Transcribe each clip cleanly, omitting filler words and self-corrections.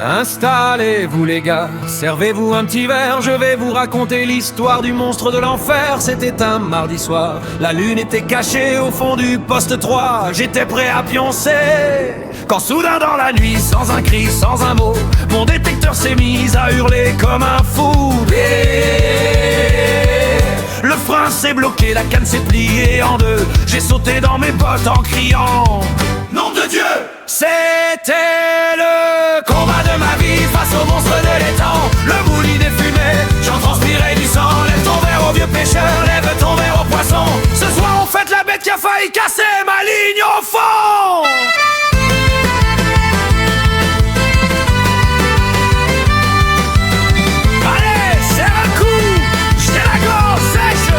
Installez-vous les gars, servez-vous un petit verre, je vais vous raconter l'histoire du monstre de l'enfer. C'était un mardi soir, la lune était cachée au fond du poste 3. J'étais prêt à pioncer, quand soudain dans la nuit, sans un cri, sans un mot, mon détecteur s'est mis à hurler comme un fou. Le frein s'est bloqué, la canne s'est pliée en deux. J'ai sauté dans mes bottes en criant nom de Dieu. C'était le combat de ma vie face au monstre de l'étang. Le moulinet fumait, j'en transpirais du sang. Lève ton verre au vieux pêcheur, lève ton verre au poisson. Ce soir on fête la bête qui a failli casser ma ligne au fond. Allez, serre un coup, j't'ai la gorge sèche.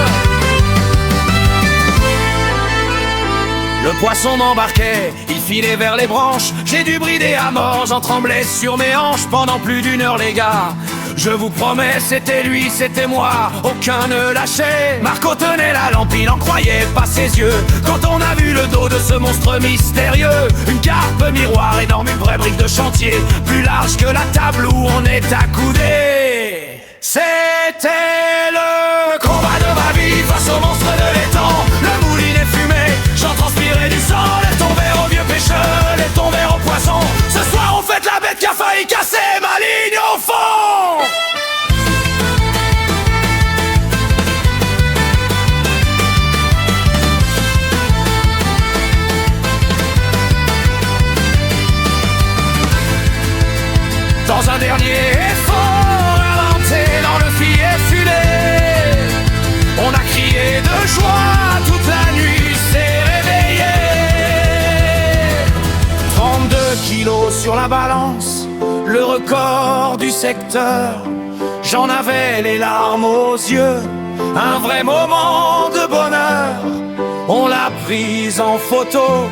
Le poisson m'embarquait, il filait vers les branches. J'ai dû brider à mort, j'en tremblais sur mes hanches pendant plus d'une heure les gars. Je vous promets, c'était lui, c'était moi, aucun ne lâchait. Marco tenait la lampe, il n'en croyait pas ses yeux quand on a vu le dos de ce monstre mystérieux. Une carpe miroir énorme, une vraie brique de chantier, plus large que la table où on est accoudé. C'était le combat de ma vie face au monstre de l'étang. Le moulinet fumait, j'en transpirais du sang. Lève ton verre au vieux pêcheur, lève ton verre au poisson. Ce soir on fête la bête qui a failli casser ma ligne au fond. Dans un dernier effort inventé dans le filet fulé, on a crié de joie toute la nuit, s'est réveillé. 32 kilos sur la balance, le record du secteur. J'en avais les larmes aux yeux, un vrai moment de bonheur. On l'a prise en photo,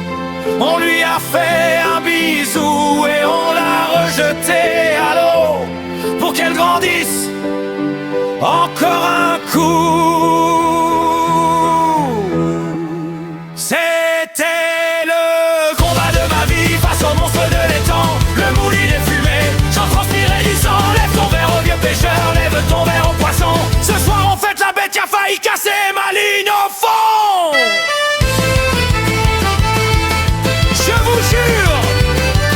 on lui a fait un bisou et on l'a rejetée à l'eau pour qu'elle grandisse encore un coup. C'était le combat de ma vie face au monstre de l'étang. Le moulinet fumait, j'en transpirais du sang. Lève ton verre au vieux pêcheur, lève ton verre au poisson. Ce soir on fête la bête qui a failli casser ma ligne au fond. Je vous jure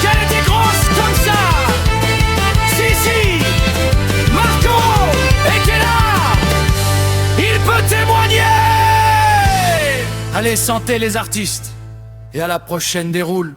qu'elle était grosse comme ça. Si, Marco était là, il peut témoigner. Allez, santé les artistes, et à la prochaine déroule.